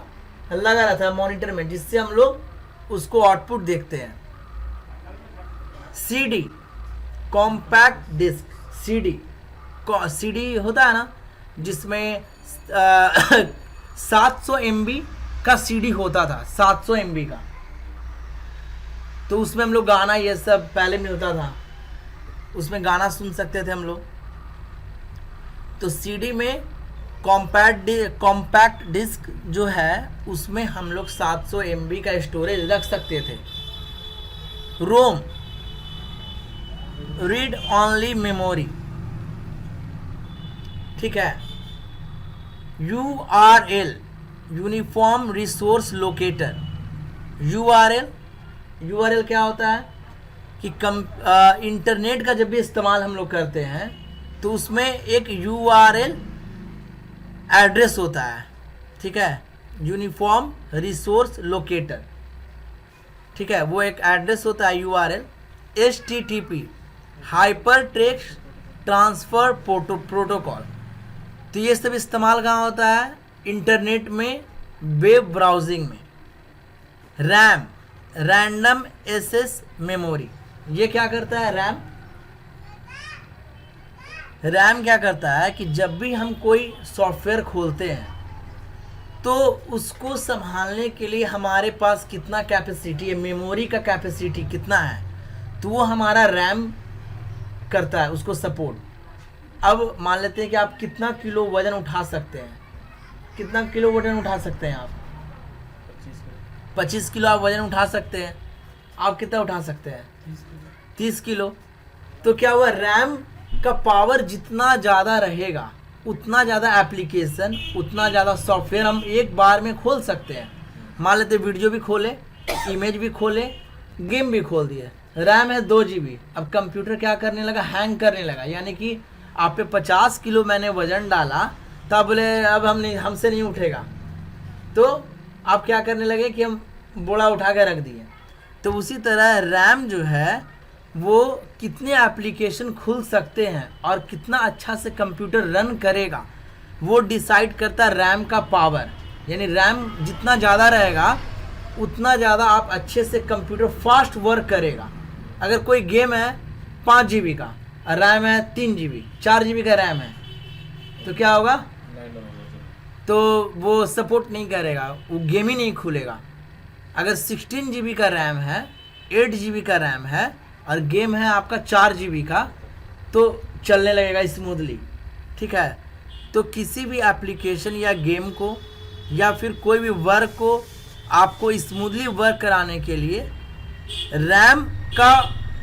लगा रहता है मॉनिटर में, जिससे हम लोग उसको आउटपुट देखते हैं। CD, कॉम्पैक्ट डिस्क, CD होता है ना, जिसमें 700 MB का CD होता था, 700 MB का, तो उसमें हम लोग गाना ये सब पहले में होता था, उसमें गाना सुन सकते थे हम लोग। तो CD में कॉम्पैक्ट डिस्क जो है उसमें हम लोग 700 MB का स्टोरेज रख सकते थे। रोम, रीड ऑनली मेमोरी, ठीक है। URL, uniform resource locator, URL क्या होता है कि इंटरनेट का जब भी इस्तेमाल हम लोग करते हैं तो उसमें एक URL एड्रेस होता है, ठीक है, यूनिफॉर्म रिसोर्स लोकेटर, ठीक है, वो एक एड्रेस होता है URL, HTTP hyper text transfer protocol. तो ये सब इस्तेमाल कहाँ होता है? इंटरनेट में, वेब ब्राउजिंग में। रैम, रैंडम एक्सेस मेमोरी, ये क्या करता है? रैम क्या करता है कि जब भी हम कोई सॉफ्टवेयर खोलते हैं तो उसको संभालने के लिए हमारे पास कितना कैपेसिटी है, मेमोरी का कैपेसिटी कितना है, तो वो हमारा रैम करता है उसको सपोर्ट। अब मान लेते हैं कि आप कितना किलो वजन उठा सकते हैं, कितना किलो वजन उठा सकते हैं आप? 25 किलो आप वजन उठा सकते हैं। आप कितना उठा सकते हैं? 30 किलो। तो क्या हुआ, रैम का पावर जितना ज़्यादा रहेगा उतना ज़्यादा एप्लीकेशन, उतना ज़्यादा सॉफ्टवेयर हम एक बार में खोल सकते हैं। मान लेते वीडियो भी खोले, इमेज भी खोले, गेम भी खोल दिए। रैम है 2 GB। अब कंप्यूटर क्या करने लगा? हैंग करने लगा। यानी कि आप पे 50 किलो मैंने वजन डाला, तब बोले अब हमसे नहीं उठेगा, तो आप क्या करने लगे कि हम बोड़ा उठा के रख दिए। तो उसी तरह रैम जो है वो कितने एप्लीकेशन खुल सकते हैं और कितना अच्छा से कंप्यूटर रन करेगा, वो डिसाइड करता है रैम का पावर। यानी रैम जितना ज़्यादा रहेगा उतना ज़्यादा आप अच्छे से कंप्यूटर फास्ट वर्क करेगा। अगर कोई गेम है 5 GB का और रैम है 3 GB, 4 GB का रैम है, तो क्या होगा? तो वो सपोर्ट नहीं करेगा, वो गेम ही नहीं खुलेगा। अगर 16 GB का रैम है, 8 GB का रैम है और गेम है आपका 4 GB का, तो चलने लगेगा स्मूथली, ठीक है। तो किसी भी एप्लीकेशन या गेम को या फिर कोई भी वर्क को आपको स्मूथली वर्क कराने के लिए रैम का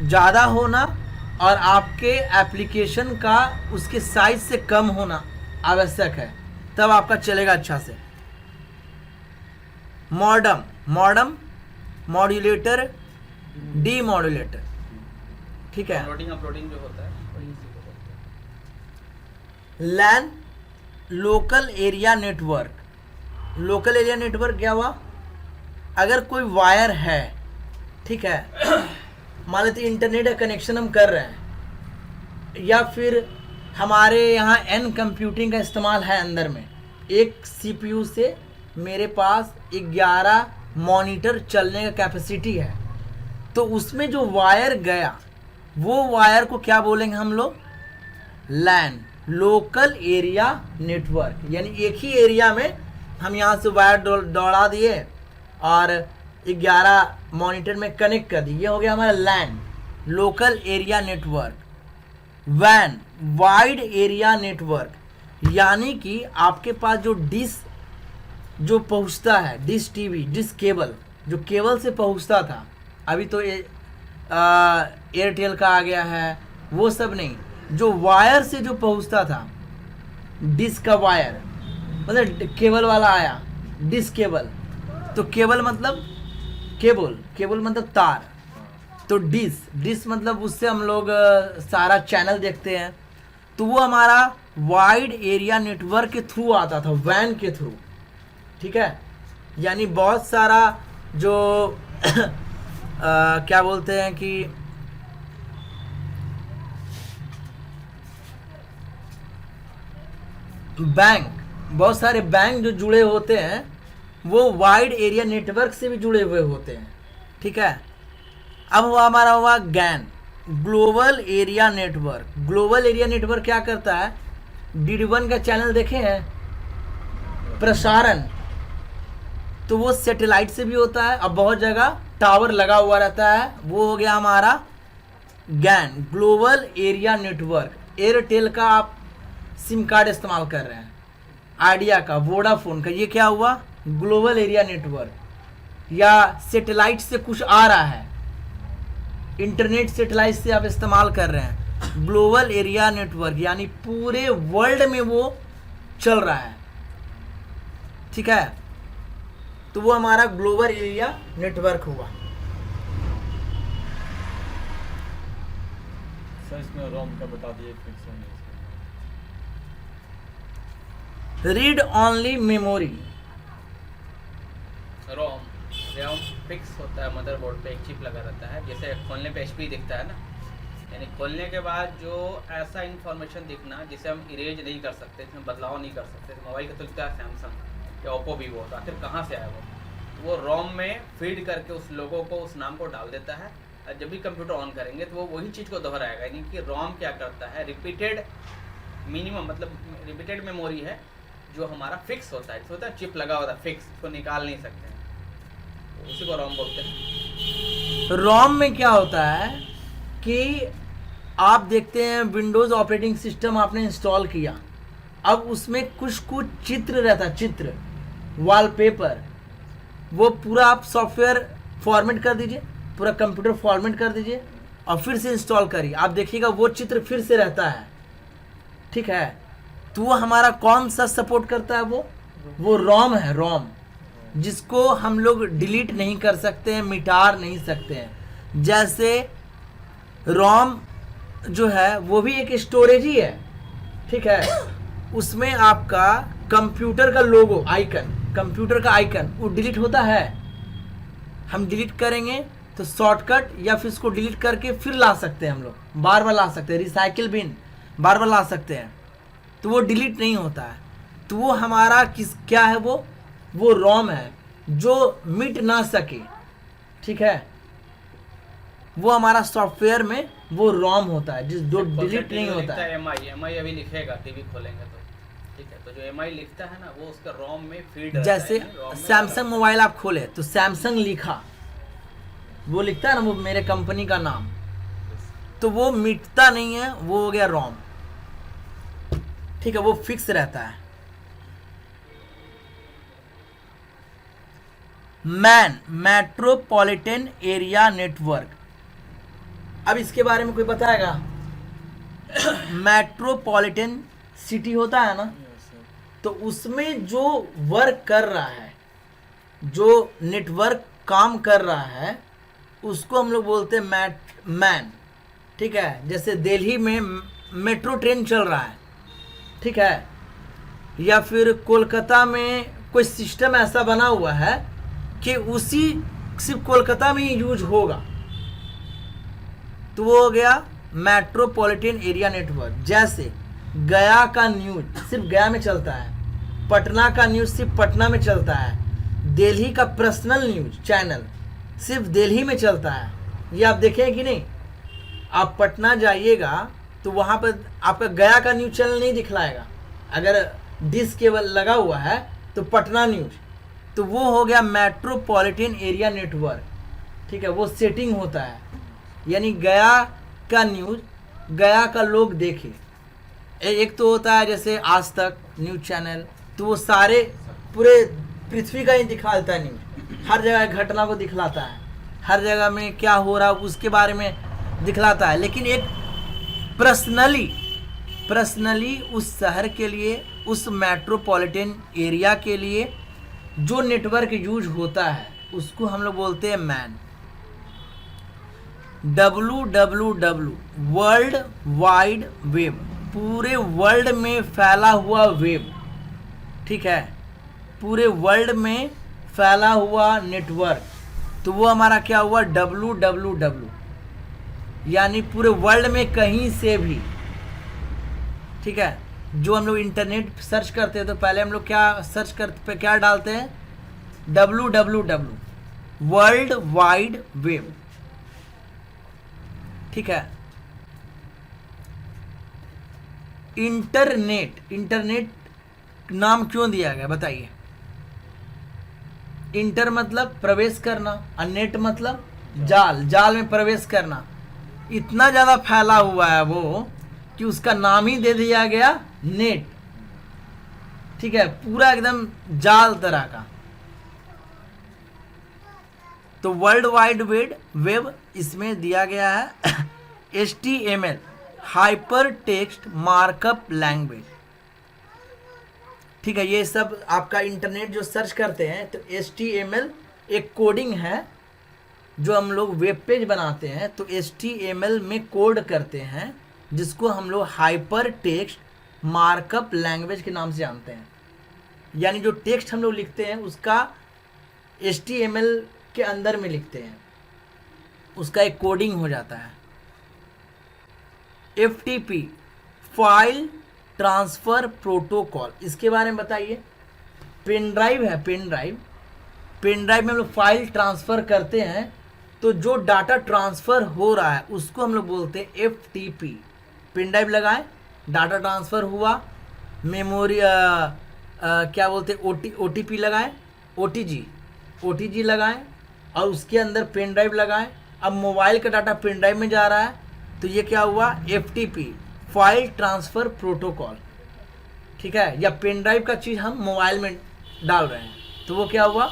ज़्यादा होना और आपके एप्लीकेशन का उसके साइज से कम होना आवश्यक है, तब आपका चलेगा अच्छा से। मॉडम, मॉड्यूलेटर, डीमॉड्यूलेटर, ठीक है। अपलोडिंग जो होता है LAN, local area network. Local area network क्या हुआ? अगर कोई वायर है, ठीक है, मान लेते इंटरनेट का कनेक्शन हम कर रहे हैं, या फिर हमारे यहाँ एन कंप्यूटिंग का इस्तेमाल है अंदर में, एक CPU से मेरे पास 11 मॉनिटर चलने का कैपेसिटी है, तो उसमें जो वायर गया वो वायर को क्या बोलेंगे हम लोग? लैन, लोकल एरिया नेटवर्क। यानी एक ही एरिया में हम यहाँ से वायर दौड़ा दिए और 11 मॉनिटर में कनेक्ट कर दिए, ये हो गया हमारा लैन, लोकल एरिया नेटवर्क। वैन, वाइड एरिया नेटवर्क, यानी कि आपके पास जो डिश जो पहुँचता है, डिश TV, डिश केबल, जो केबल से पहुँचता था, अभी तो एयरटेल का आ गया है, वो सब नहीं, जो वायर से जो पहुँचता था, डिश का वायर, मतलब केबल वाला आया, डिश केबल। तो केबल मतलब केबल मतलब तार, तो डिश मतलब उससे हम लोग सारा चैनल देखते हैं, तो वो हमारा वाइड एरिया नेटवर्क के थ्रू आता था, वैन के थ्रू, ठीक है। यानी बहुत सारा जो क्या बोलते हैं कि बैंक, बहुत सारे बैंक जो जुड़े होते हैं वो वाइड एरिया नेटवर्क से भी जुड़े हुए होते हैं, ठीक है। अब हुआ हमारा हुआ GAN, global area network. Global area network क्या करता है? DD1 का चैनल देखे हैं, प्रसारण, तो वो सैटेलाइट से भी होता है, अब बहुत जगह टावर लगा हुआ रहता है, वो हो गया हमारा GAN, global area network. Airtel का आप सिम कार्ड इस्तेमाल कर रहे हैं, आइडिया का, वोडाफोन का, ये क्या हुआ? Global area network. या सैटेलाइट से कुछ आ रहा है, इंटरनेट सैटेलाइट से आप इस्तेमाल कर रहे हैं, ग्लोबल एरिया नेटवर्क, यानी पूरे वर्ल्ड में वो चल रहा है, ठीक है। तो वो हमारा ग्लोबल एरिया नेटवर्क हुआ। सर इसमें रोम का बता दिए फिर से। Read only memory, ROM fix होता है मदरबोर्ड पे, एक चिप लगा रहता है, जैसे खोलने पे HP दिखता है ना, यानी खोलने के बाद जो ऐसा इन्फॉर्मेशन दिखना जिसे हम इरेज नहीं कर सकते, इसमें बदलाव नहीं कर सकते। तो मोबाइल का तो दिखता है सैमसंग या ओप्पो वीवो, तो आखिर कहाँ से आया वो रोम में फीड करके उस लोगों को, उस नाम को डाल देता है, और जब भी कंप्यूटर ऑन करेंगे तो वो वही चीज़ को दोहराएगा। यानी कि रोम क्या करता है, रिपीटेड मिनिमम मतलब रिपीटेड मेमोरी है जो हमारा फिक्स होता है, इसमें होता है चिप लगा होता है फिक्स, इसको निकाल नहीं सकते हैं, उसी को रोम बोलते हैं। रोम में क्या होता है कि आप देखते हैं विंडोज़ ऑपरेटिंग सिस्टम आपने इंस्टॉल किया, अब उसमें कुछ कुछ चित्र रहता है, चित्र वॉलपेपर, वो पूरा आप सॉफ्टवेयर फॉर्मेट कर दीजिए, पूरा कंप्यूटर फॉर्मेट कर दीजिए और फिर से इंस्टॉल करिए, आप देखिएगा वो चित्र फिर से रहता है। ठीक है, तो वो हमारा कौन सा सपोर्ट करता है, वो रोम है, रोम, जिसको हम लोग डिलीट नहीं कर सकते हैं, मिटा नहीं सकते हैं। जैसे रोम जो है वो भी एक स्टोरेज ही है, ठीक है, उसमें आपका कंप्यूटर का लोगो आइकन, कंप्यूटर का आइकन वो डिलीट होता है, हम डिलीट करेंगे तो शॉर्टकट या फिर उसको डिलीट करके फिर ला सकते हैं, हम लोग बार बार ला सकते हैं, रिसाइकिल बिन बार बार ला सकते हैं, तो वो डिलीट नहीं होता है। तो वो हमारा क्या है, वो रोम है जो मिट ना सके। ठीक है, वो हमारा सॉफ्टवेयर में वो रोम होता है जो डिलीट नहीं होता है। MI अभी लिखेगा टीवी खोलेंगे तो, ठीक है, तो जो MI लिखता है ना वो उसका रोम में फीड, जैसे सैमसंग मोबाइल आप खोले तो सैमसंग लिखा, वो लिखता है ना वो मेरे कंपनी का नाम, तो वो मिटता नहीं है, वो हो गया रोम। ठीक है, वो फिक्स रहता है। मैन, मेट्रोपॉलिटन एरिया नेटवर्क, अब इसके बारे में कोई बताएगा? मेट्रोपॉलिटन सिटी होता है ना, तो उसमें जो वर्क कर रहा है, जो नेटवर्क काम कर रहा है, उसको हम लोग बोलते हैं मैन। ठीक है, जैसे दिल्ली में मेट्रो ट्रेन चल रहा है, ठीक है, या फिर कोलकाता में कोई सिस्टम ऐसा बना हुआ है कि उसी सिर्फ कोलकाता में ही यूज होगा, तो वो हो गया मेट्रोपॉलिटन एरिया नेटवर्क। जैसे गया का न्यूज सिर्फ गया में चलता है, पटना का न्यूज सिर्फ पटना में चलता है, दिल्ली का पर्सनल न्यूज चैनल सिर्फ दिल्ली में चलता है। ये आप देखें कि नहीं, आप पटना जाइएगा तो वहाँ पर आपका गया का न्यूज चैनल नहीं दिखलाएगा, अगर डिश केबल लगा हुआ है तो पटना न्यूज, तो वो हो गया मेट्रोपॉलिटन एरिया नेटवर्क। ठीक है, वो सेटिंग होता है, यानी गया का न्यूज गया का लोग देखे। एक तो होता है जैसे आज तक न्यूज चैनल, तो वो सारे पूरे पृथ्वी का ही दिखाता है न्यूज, हर जगह घटना को दिखलाता है, हर जगह में क्या हो रहा है उसके बारे में दिखलाता है। लेकिन एक पर्सनली उस शहर के लिए, उस मेट्रोपॉलिटन एरिया के लिए जो नेटवर्क यूज होता है उसको हम लोग बोलते हैं man. www world wide web, पूरे वर्ल्ड में फैला हुआ वेब। ठीक है, पूरे वर्ल्ड में फैला हुआ नेटवर्क, तो वो हमारा क्या हुआ www, यानी पूरे वर्ल्ड में कहीं से भी। ठीक है, जो हम लोग इंटरनेट सर्च करते हैं तो पहले हम लोग क्या सर्च करते पे क्या डालते हैं, www वर्ल्ड वाइड वेब। ठीक है, इंटरनेट नाम क्यों दिया गया बताइए? इंटर मतलब प्रवेश करना और नेट मतलब जाल में प्रवेश करना। इतना ज़्यादा फैला हुआ है वो कि उसका नाम ही दे दिया गया नेट। ठीक है, पूरा एकदम जाल तरह का। तो वर्ल्ड वाइड वेब इसमें दिया गया है HTML hyper text markup language. ठीक है, ये सब आपका इंटरनेट जो सर्च करते हैं तो HTML एक कोडिंग है, जो हम लोग वेब पेज बनाते हैं तो HTML में कोड करते हैं, जिसको हम लोग हाइपर टेक्स्ट मार्कअप लैंग्वेज के नाम से जानते हैं। यानी जो टेक्स्ट हम लोग लिखते हैं उसका HTML के अंदर में लिखते हैं, उसका एक कोडिंग हो जाता है। FTP फाइल ट्रांसफर प्रोटोकॉल, इसके बारे में बताइए। पेन ड्राइव है, पेन ड्राइव में हम लोग फाइल ट्रांसफ़र करते हैं, तो जो डाटा ट्रांसफ़र हो रहा है उसको हम लोग बोलते हैं FTP। पेन ड्राइव लगाएं, डाटा ट्रांसफ़र हुआ, मेमोरी क्या बोलते हैं OTP लगाएं, OTG लगाएं, और उसके अंदर पेन ड्राइव लगाएं। अब मोबाइल का डाटा पेन ड्राइव में जा रहा है, तो ये क्या हुआ, FTP फाइल ट्रांसफ़र प्रोटोकॉल, ठीक है। या पेन ड्राइव का चीज़ हम मोबाइल में डाल रहे हैं, तो वो क्या हुआ,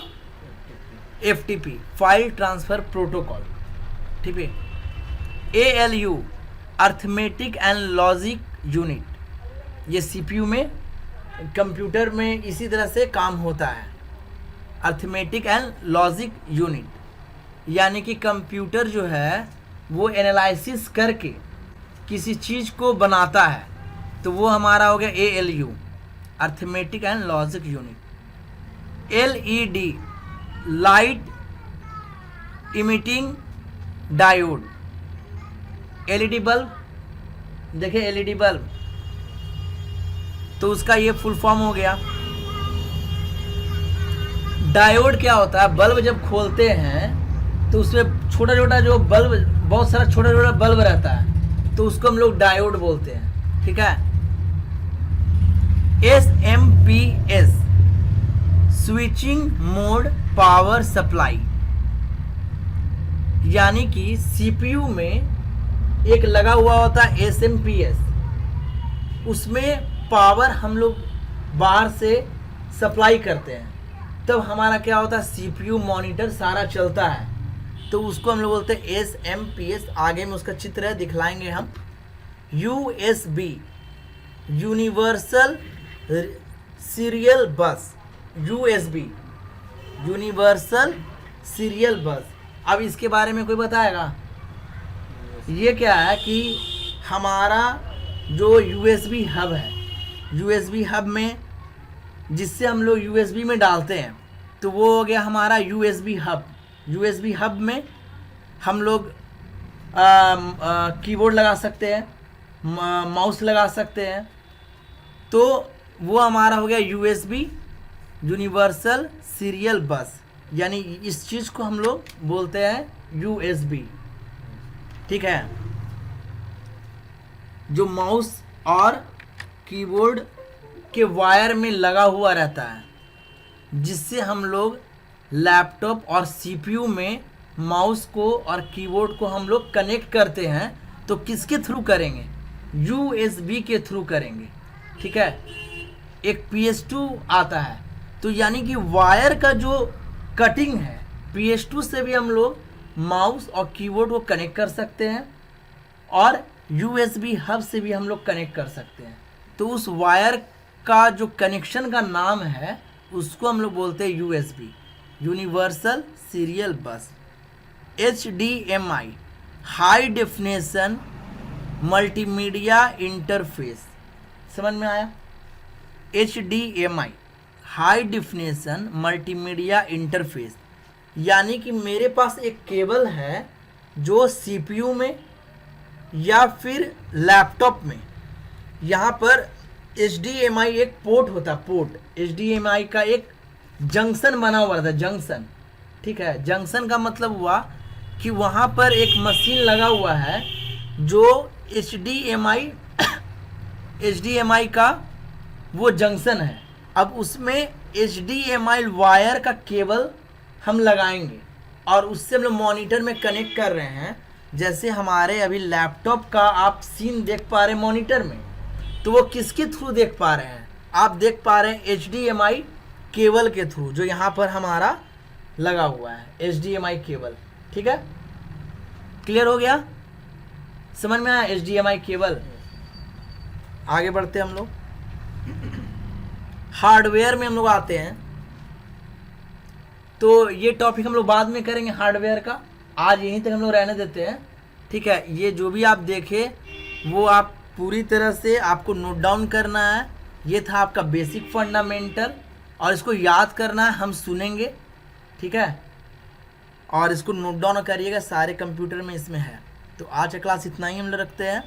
FTP फाइल ट्रांसफ़र प्रोटोकॉल, ठीक है। ALU arithmetic and logic unit, ये CPU में, कंप्यूटर में इसी तरह से काम होता है। अर्थमेटिक एंड लॉजिक यूनिट, यानी कि कंप्यूटर जो है वो एनालिसिस करके किसी चीज़ को बनाता है, तो वो हमारा हो गया ALU arithmetic and logic unit. LED light emitting diode, LED bulb, देखिए LED बल्ब, तो उसका ये फुल फॉर्म हो गया। डायोड क्या होता है, बल्ब जब खोलते हैं तो उसमें छोटा छोटा जो बल्ब, बहुत सारा छोटा छोटा बल्ब रहता है, तो उसको हम लोग डायोड बोलते हैं, ठीक है। SMPS switching mode power supply, यानी कि CPU में एक लगा हुआ होता है SMPS, उसमें पावर हम लोग बाहर से सप्लाई करते हैं, तब हमारा क्या होता है, CPU मॉनिटर सारा चलता है, तो उसको हम लोग बोलते हैं SMPS। आगे में उसका चित्र है, दिखलाएंगे हम। USB यूनिवर्सल सीरियल बस, USB यूनिवर्सल सीरियल बस। अब इसके बारे में कोई बताएगा, ये क्या है कि हमारा जो USB हब है, USB हब में जिससे हम लोग USB में डालते हैं, तो वो हो गया हमारा USB हब। USB हब में हम लोग कीबोर्ड लगा सकते हैं, माउस लगा सकते हैं, तो वो हमारा हो गया USB यूनिवर्सल सीरियल बस, यानी इस चीज़ को हम लोग बोलते हैं USB, ठीक है। जो माउस और कीबोर्ड के वायर में लगा हुआ रहता है, जिससे हम लोग लैपटॉप और CPU में माउस को और कीबोर्ड को हम लोग कनेक्ट करते हैं, तो किसके थ्रू करेंगे, USB के थ्रू करेंगे, ठीक है। एक PS2 आता है, तो यानी कि वायर का जो कटिंग है, PS2 से भी हम लोग माउस और कीबोर्ड को कनेक्ट कर सकते हैं, और USB हब से भी हम लोग कनेक्ट कर सकते हैं। तो उस वायर का जो कनेक्शन का नाम है, उसको हम लोग बोलते हैं USB यूनिवर्सल सीरियल बस। HDMI high definition multimedia interface, समझ में आया। HDMI high definition multimedia interface, यानी कि मेरे पास एक केबल है जो CPU में या फिर लैपटॉप में, यहाँ पर HDMI एक पोर्ट होता है, पोर्ट HDMI का एक जंक्शन बना हुआ रहता है, जंक्शन, ठीक है। जंक्शन का मतलब हुआ कि वहाँ पर एक मशीन लगा हुआ है जो HDMI का वो जंक्शन है। अब उसमें HDMI वायर का केबल हम लगाएंगे और उससे हम लोग मॉनिटर में कनेक्ट कर रहे हैं। जैसे हमारे अभी लैपटॉप का आप सीन देख पा रहे हैं मॉनिटर में, तो वो किसके थ्रू देख पा रहे हैं, आप देख पा रहे हैं HDMI केबल के थ्रू, जो यहाँ पर हमारा लगा हुआ है HDMI केबल, ठीक है। क्लियर हो गया, समझ में आया HDMI केबल। आगे बढ़ते हम लोग, हार्डवेयर में हम लोग आते हैं, तो ये टॉपिक हम लोग बाद में करेंगे हार्डवेयर का, आज यहीं तक हम लोग रहने देते हैं, ठीक है। ये जो भी आप देखे वो आप पूरी तरह से आपको नोट डाउन करना है। ये था आपका बेसिक फंडामेंटल, और इसको याद करना है, हम सुनेंगे, ठीक है। और इसको नोट डाउन करिएगा, सारे कंप्यूटर में इसमें है। तो आज का क्लास इतना ही हम लोग रखते हैं।